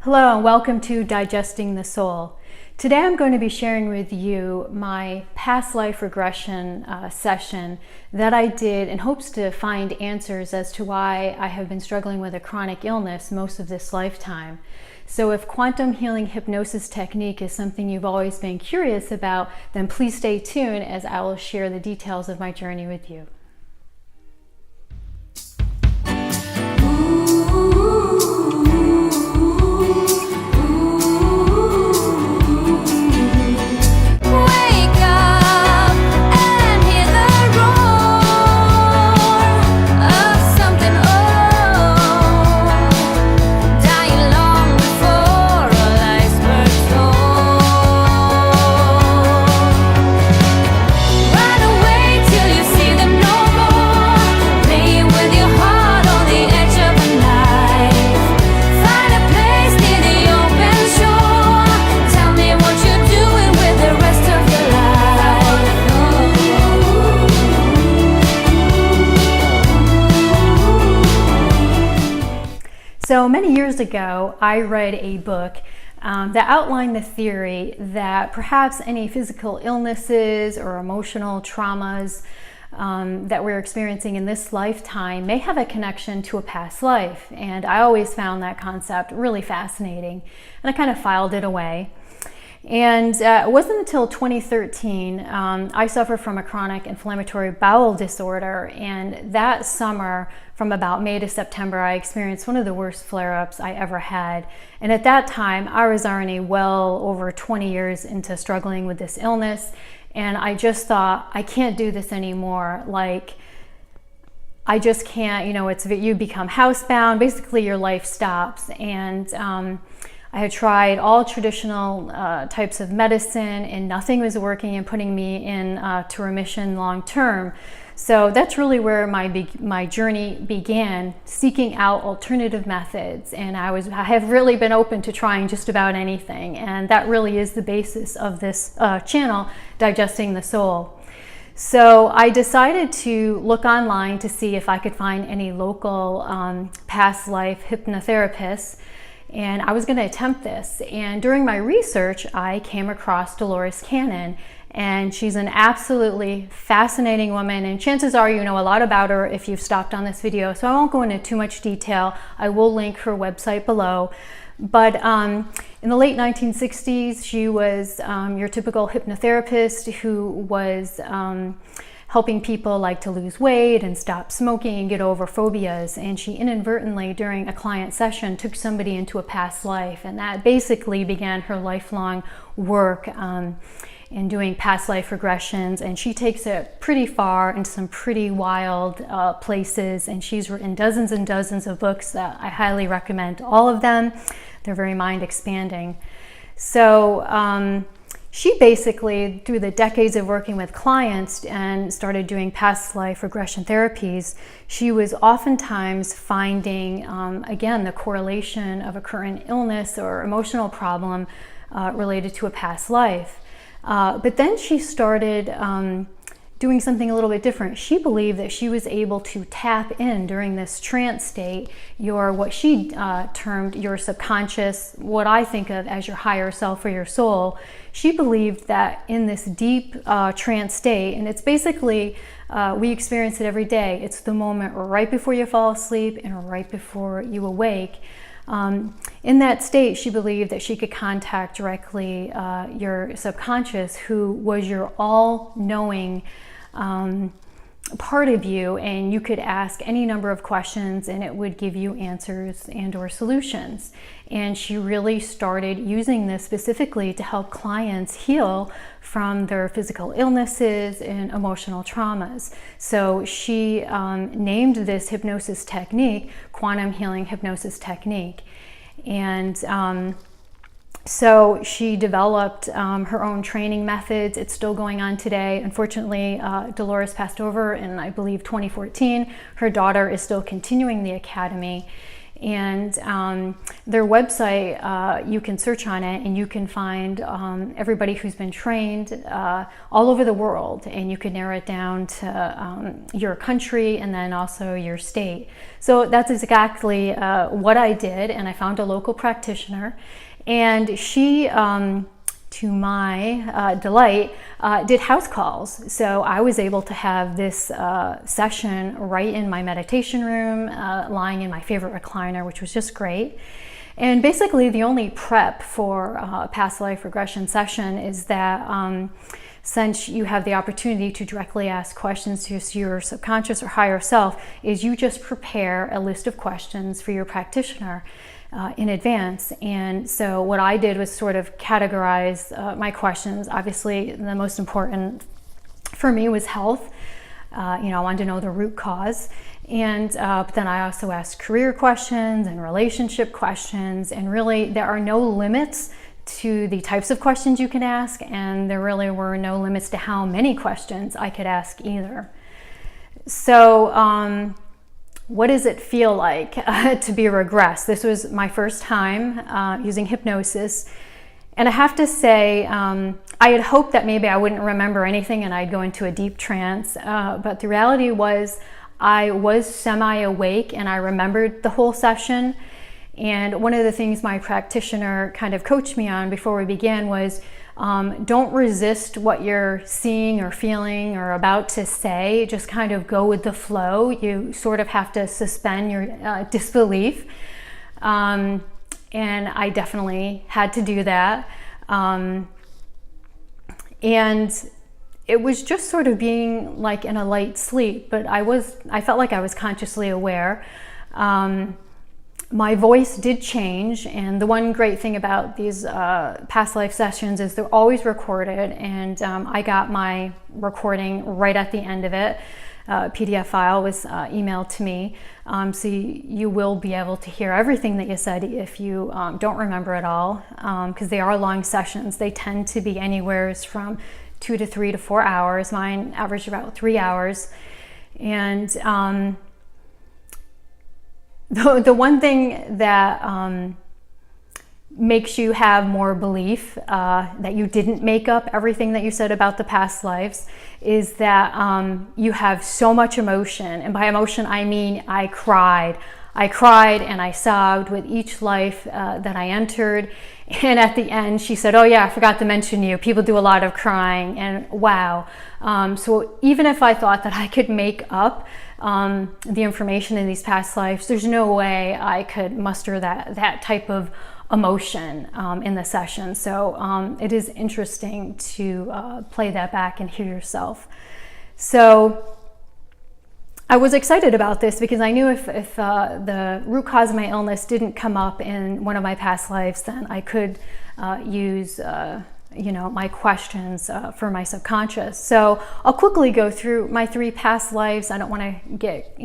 Hello and welcome to Digesting the Soul. Today I'm going to be sharing with you my past life regression session that I did in hopes to find answers as to why I have been struggling with a chronic illness most of this lifetime. So if quantum healing hypnosis technique is something you've always been curious about, then please stay tuned as I will share the details of my journey with you. So many years ago, I read a book that outlined the theory that perhaps any physical illnesses or emotional traumas that we're experiencing in this lifetime may have a connection to a past life. And I always found that concept really fascinating, and I kind of filed it away. And it wasn't until 2013 I suffered from a chronic inflammatory bowel disorder, and that summer from about May to September I experienced one of the worst flare-ups I ever had. And at that time I was already well over 20 years into struggling with this illness, and I just thought, I can't do this anymore. Like, I just can't, you become housebound, basically your life stops. And I had tried all traditional types of medicine, and nothing was working and putting me in to remission long term. So that's really where my journey began, seeking out alternative methods. And I have really been open to trying just about anything. And that really is the basis of this channel, Digesting the Soul. So I decided to look online to see if I could find any local past life hypnotherapists. And I was going to attempt this. And during my research, I came across Dolores Cannon, and she's an absolutely fascinating woman. And chances are you know a lot about her if you've stopped on this video, so I won't go into too much detail. I will link her website below. But in the late 1960s, she was your typical hypnotherapist who was helping people like to lose weight and stop smoking and get over phobias. And she inadvertently, during a client session, took somebody into a past life. And that basically began her lifelong work in doing past life regressions. And she takes it pretty far into some pretty wild places. And she's written dozens and dozens of books that I highly recommend, all of them. They're very mind expanding. So, she basically, through the decades of working with clients and started doing past life regression therapies, she was oftentimes finding, again, the correlation of a current illness or emotional problem related to a past life. But then she started doing something a little bit different. She believed that she was able to tap in during this trance state, what she termed your subconscious, what I think of as your higher self or your soul. She believed that in this deep trance state, and it's basically, we experience it every day. It's the moment right before you fall asleep and right before you awake. In that state, she believed that she could contact directly your subconscious, who was your all-knowing part of you, and you could ask any number of questions and it would give you answers and or solutions. And she really started using this specifically to help clients heal from their physical illnesses and emotional traumas. So she named this hypnosis technique quantum healing hypnosis technique. And so she developed her own training methods. It's still going on today. Unfortunately, Dolores passed over in, I believe, 2014. Her daughter is still continuing the academy. And their website, you can search on it and you can find everybody who's been trained all over the world, and you can narrow it down to your country and then also your state. So that's exactly what I did, and I found a local practitioner, and she, to my delight, did house calls. So I was able to have this session right in my meditation room, lying in my favorite recliner, which was just great. And basically the only prep for a past life regression session is that since you have the opportunity to directly ask questions to your subconscious or higher self, is you just prepare a list of questions for your practitioner in advance. And so what I did was sort of categorize my questions. Obviously, the most important for me was health. I wanted to know the root cause. And but then I also asked career questions and relationship questions. And really, there are no limits to the types of questions you can ask. And there really were no limits to how many questions I could ask either. So, what does it feel like to be regressed? This was my first time using hypnosis. And I have to say, I had hoped that maybe I wouldn't remember anything and I'd go into a deep trance. But the reality was I was semi-awake and I remembered the whole session. And one of the things my practitioner kind of coached me on before we began was don't resist what you're seeing or feeling or about to say. Just kind of go with the flow. You sort of have to suspend your disbelief. And I definitely had to do that. And it was just sort of being like in a light sleep, but I felt like I was consciously aware. My voice did change, and the one great thing about these past life sessions is they're always recorded, and I got my recording right at the end of it. PDF file was emailed to me, so you will be able to hear everything that you said if you don't remember it all, because they are long sessions. They tend to be anywhere from 2 to 3 to 4 hours. Mine averaged about 3 hours. And the one thing that makes you have more belief that you didn't make up everything that you said about the past lives is that you have so much emotion. And by emotion, I mean I cried and I sobbed with each life that I entered. And at the end, she said, "Oh yeah, I forgot to mention you. People do a lot of crying." And wow. So even if I thought that I could make up the information in these past lives, there's no way I could muster that type of emotion in the session. So it is interesting to play that back and hear yourself. So I was excited about this because I knew if the root cause of my illness didn't come up in one of my past lives, then I could use my questions for my subconscious. So I'll quickly go through my 3 past lives. I don't want to get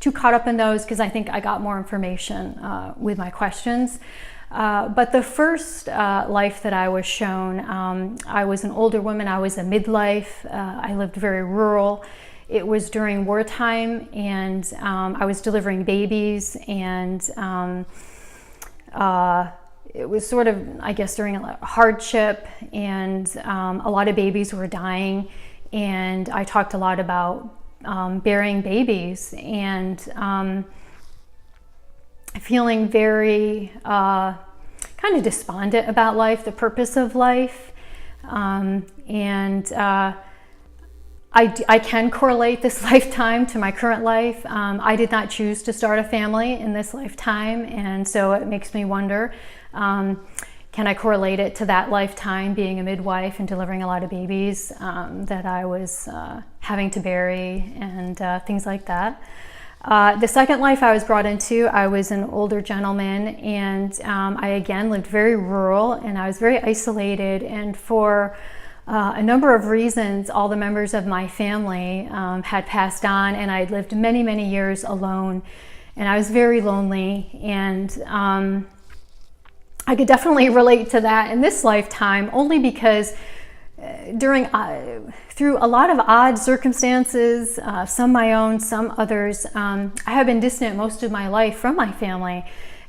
too caught up in those because I think I got more information with my questions. But the first life that I was shown, I was an older woman. I was a midlife. I lived very rural. It was during wartime, and I was delivering babies, and it was sort of, I guess, during a hardship, and a lot of babies were dying, and I talked a lot about bearing babies and feeling very kind of despondent about life, the purpose of life, and I can correlate this lifetime to my current life. I did not choose to start a family in this lifetime, and so it makes me wonder, can I correlate it to that lifetime, being a midwife and delivering a lot of babies that I was having to bury and things like that. The second life I was brought into, I was an older gentleman, and I again lived very rural, and I was very isolated, and for a number of reasons, all the members of my family had passed on, and I'd lived many, many years alone, and I was very lonely, and I could definitely relate to that in this lifetime, only because through a lot of odd circumstances, some my own, some others, I have been distant most of my life from my family,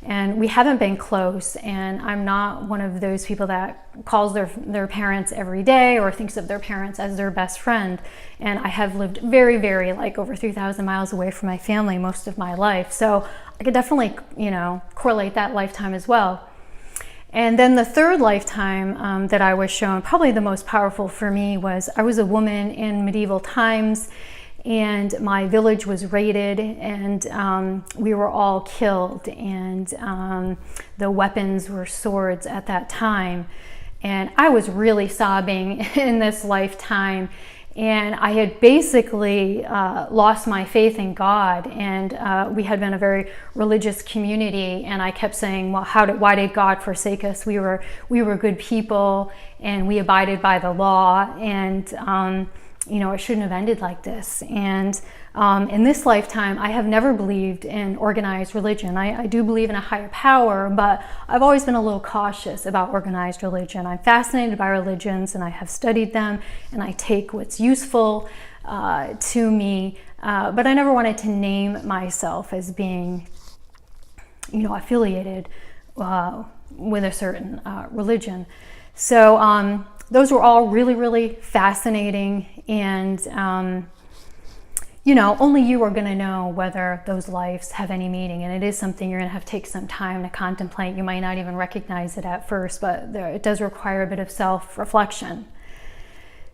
and we haven't been close. And I'm not one of those people that calls their parents every day or thinks of their parents as their best friend. And I have lived very, very, like, over 3,000 miles away from my family most of my life. So I could definitely, correlate that lifetime as well. And then the third lifetime that I was shown, probably the most powerful for me, was I was a woman in medieval times, and my village was raided, and we were all killed, and the weapons were swords at that time. And I was really sobbing in this lifetime, and I had basically lost my faith in God, and we had been a very religious community, and I kept saying, well, why did God forsake us? We were good people, and we abided by the law, and it shouldn't have ended like this. And in this lifetime, I have never believed in organized religion. I do believe in a higher power, but I've always been a little cautious about organized religion. I'm fascinated by religions, and I have studied them, and I take what's useful to me, but I never wanted to name myself as being, affiliated with a certain religion. So those were all really, really fascinating, and only you are going to know whether those lives have any meaning, and it is something you're going to have to take some time to contemplate. You might not even recognize it at first, but it does require a bit of self-reflection.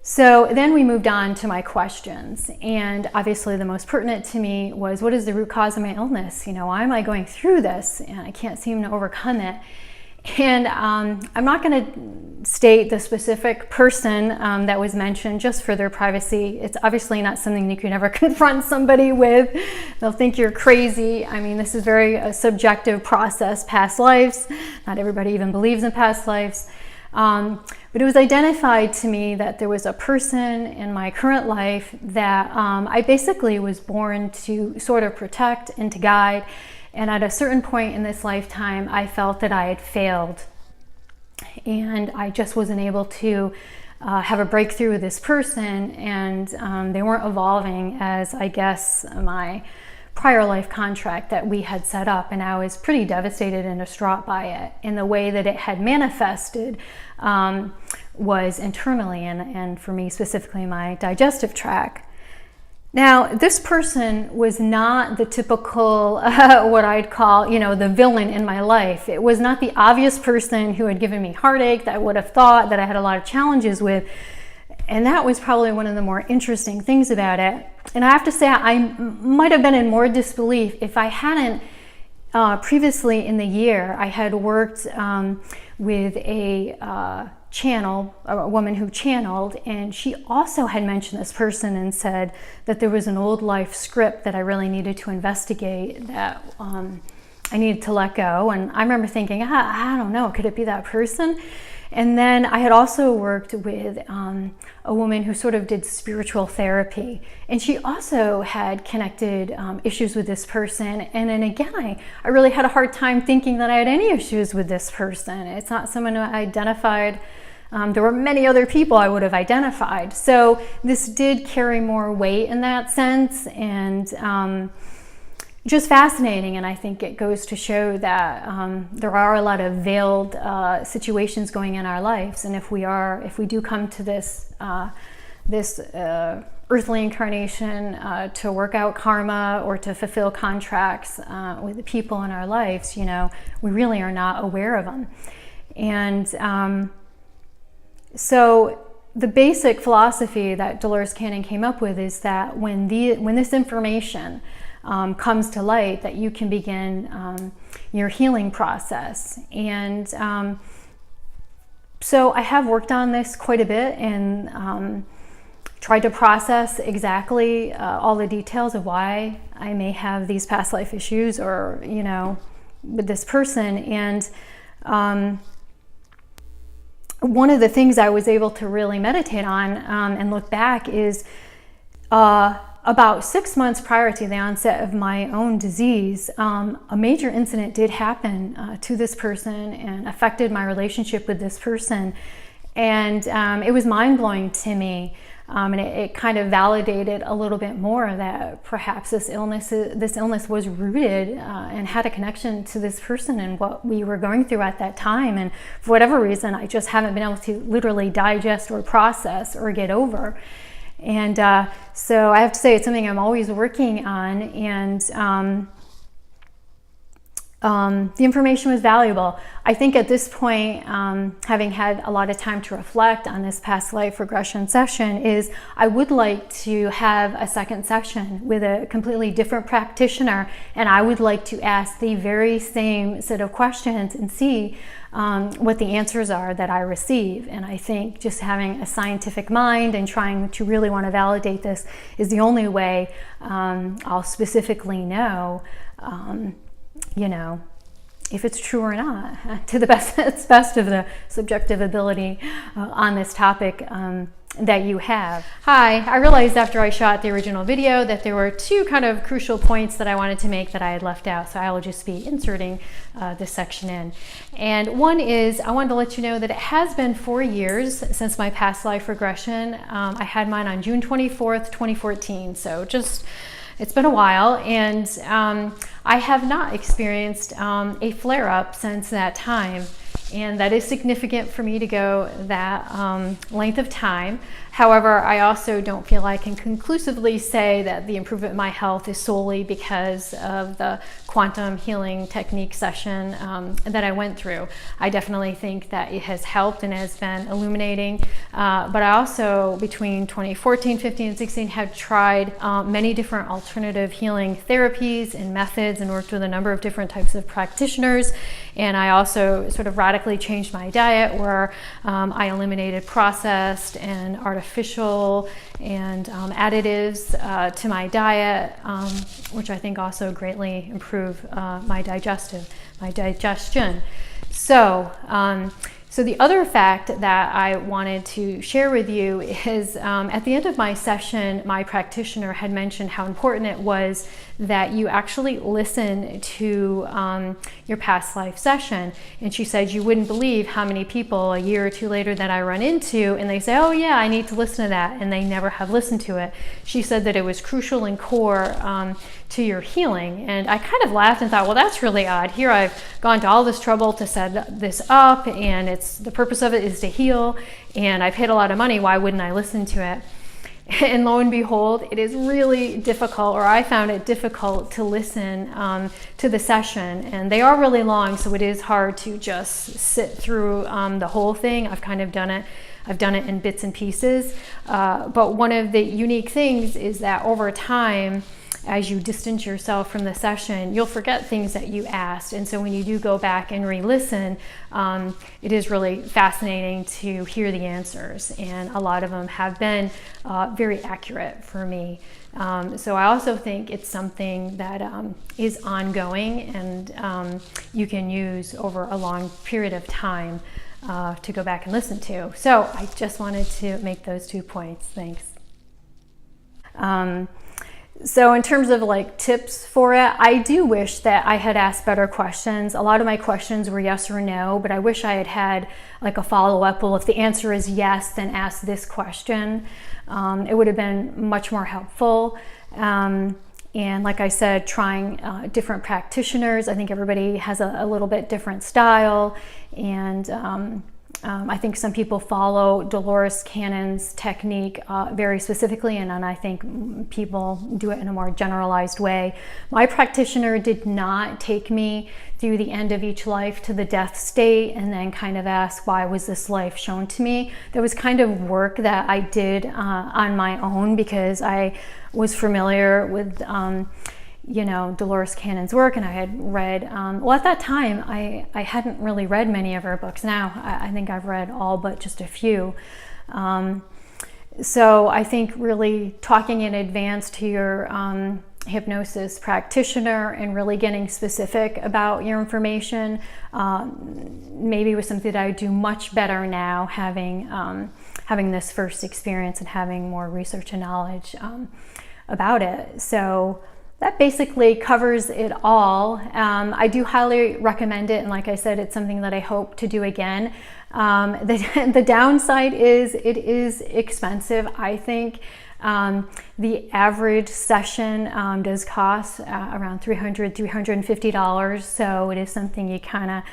So then we moved on to my questions, and obviously the most pertinent to me was, what is the root cause of my illness? Why am I going through this, and I can't seem to overcome it? And I'm not going to state the specific person that was mentioned, just for their privacy. It's obviously not something you could ever confront somebody with. They'll think you're crazy. I mean, this is very subjective process, past lives. Not everybody even believes in past lives. But it was identified to me that there was a person in my current life that I basically was born to sort of protect and to guide. And at a certain point in this lifetime, I felt that I had failed, and I just wasn't able to have a breakthrough with this person, and they weren't evolving as, I guess, my prior life contract that we had set up. And I was pretty devastated and distraught by it. And the way that it had manifested was internally, and for me specifically, my digestive tract. Now, this person was not the typical, what I'd call, the villain in my life. It was not the obvious person who had given me heartache that I would have thought that I had a lot of challenges with. And that was probably one of the more interesting things about it. And I have to say, I might have been in more disbelief if I hadn't previously in the year, I had worked with a woman who channeled, and she also had mentioned this person and said that there was an old life script that I really needed to investigate, that I needed to let go. And I remember thinking, I don't know, could it be that person? And then I had also worked with a woman who sort of did spiritual therapy, and she also had connected issues with this person. And then again, I really had a hard time thinking that I had any issues with this person. It's not someone who I identified. There were many other people I would have identified. So this did carry more weight in that sense, and just fascinating. And I think it goes to show that there are a lot of veiled situations going in our lives. And if we do come to this earthly incarnation to work out karma or to fulfill contracts with the people in our lives, we really are not aware of them. And so the basic philosophy that Dolores Cannon came up with is that when this information comes to light, that you can begin your healing process. And so I have worked on this quite a bit, and tried to process exactly all the details of why I may have these past life issues, or with this person. And one of the things I was able to really meditate on and look back is about 6 months prior to the onset of my own disease, a major incident did happen to this person and affected my relationship with this person. And it was mind-blowing to me. And it kind of validated a little bit more that perhaps this illness was rooted and had a connection to this person and what we were going through at that time. And for whatever reason, I just haven't been able to literally digest or process or get over. And so I have to say it's something I'm always working on. And the information was valuable. I think at this point, having had a lot of time to reflect on this past life regression session, is I would like to have a second session with a completely different practitioner, and I would like to ask the very same set of questions and see what the answers are that I receive. And I think just having a scientific mind and trying to really want to validate this is the only way I'll specifically know if it's true or not, to the best of the subjective ability on this topic that you have. Hi, I realized after I shot the original video that there were two kind of crucial points that I wanted to make that I had left out, so I will just be inserting this section in. And one is, I wanted to let you know that it has been 4 years since my past life regression. I had mine on June 24th, 2014, so it's been a while, and I have not experienced a flare-up since that time, and that is significant for me to go that length of time. However, I also don't feel I can conclusively say that the improvement in my health is solely because of the quantum healing technique session that I went through. I definitely think that it has helped and has been illuminating, but I also, between 2014, 15, and 16, have tried many different alternative healing therapies and methods and worked with a number of different types of practitioners. And I also sort of radically changed my diet, where I eliminated processed and artificial and additives to my diet, which I think also greatly improve my digestion. So the other fact that I wanted to share with you is at the end of my session, my practitioner had mentioned how important it was that you actually listen to your past life session. And she said, you wouldn't believe how many people a year or two later that I run into, and they say, oh yeah, I need to listen to that, and they never have listened to it. She said that it was crucial and core to your healing. And I kind of laughed and thought, well, that's really odd. Here I've gone to all this trouble to set this up, and the purpose of it is to heal, and I've paid a lot of money. Why wouldn't I listen to it? And lo and behold, it is really difficult, or I found it difficult to listen to the session. And they are really long, so it is hard to just sit through the whole thing. I've kind of done it. I've done it in bits and pieces. But one of the unique things is that over time, as you distance yourself from the session, you'll forget things that you asked. And so when you do go back and re-listen, it is really fascinating to hear the answers. And a lot of them have been very accurate for me. So I also think it's something that is ongoing, and you can use over a long period of time to go back and listen to. So I just wanted to make those 2 points. Thanks. So in terms of like tips for it, I do wish that I had asked better questions. A lot of my questions were yes or no, but I wish I had had like a follow-up. Well, if the answer is yes, then ask this question. It would have been much more helpful. And like I said, trying different practitioners. I think everybody has a little bit different style, and I think some people follow Dolores Cannon's technique very specifically, and then I think people do it in a more generalized way. My practitioner did not take me through the end of each life to the death state and then kind of ask, why was this life shown to me? There was kind of work that I did on my own, because I was familiar with Dolores Cannon's work, and I had read, well, at that time, I hadn't really read many of her books. Now, I think I've read all but just a few. So I think really talking in advance to your hypnosis practitioner and really getting specific about your information maybe was something that I do much better now, having this first experience and having more research and knowledge about it. So that basically covers it all. I do highly recommend it, and like I said, it's something that I hope to do again. The downside is it is expensive. I think the average session does cost around $350, so it is something you kind of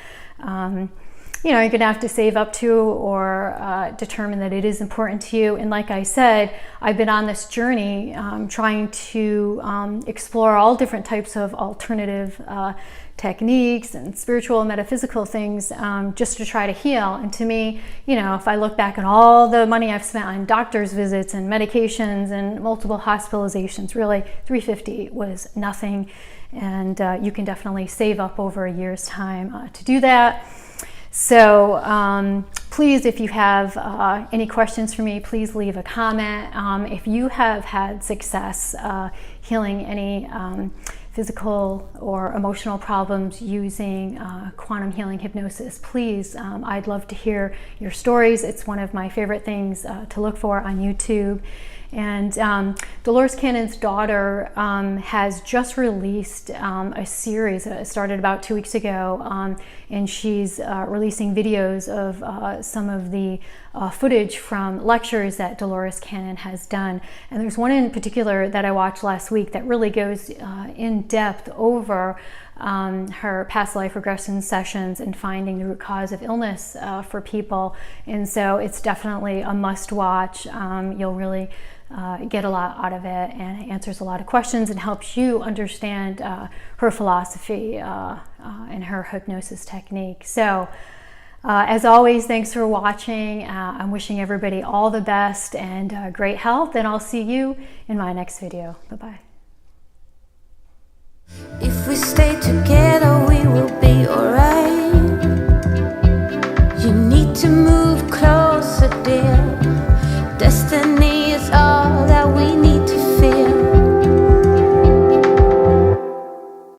you're going to have to save up to, or determine that it is important to you. And like I said, I've been on this journey trying to explore all different types of alternative techniques and spiritual and metaphysical things, just to try to heal. And to me, if I look back at all the money I've spent on doctor's visits and medications and multiple hospitalizations, really $350 was nothing. And you can definitely save up over a year's time to do that. So please, if you have any questions for me, please leave a comment. If you have had success healing any physical or emotional problems using quantum healing hypnosis, please, I'd love to hear your stories. It's one of my favorite things to look for on YouTube. And Dolores Cannon's daughter has just released a series. It started about 2 weeks ago, and she's releasing videos of some of the footage from lectures that Dolores Cannon has done. And there's one in particular that I watched last week that really goes in depth over her past life regression sessions and finding the root cause of illness for people. And so it's definitely a must watch. You'll really get a lot out of it, and it answers a lot of questions and helps you understand her philosophy and her hypnosis technique. So as always, thanks for watching. I'm wishing everybody all the best and great health, and I'll see you in my next video. Bye-bye. If we stay together, we will be alright.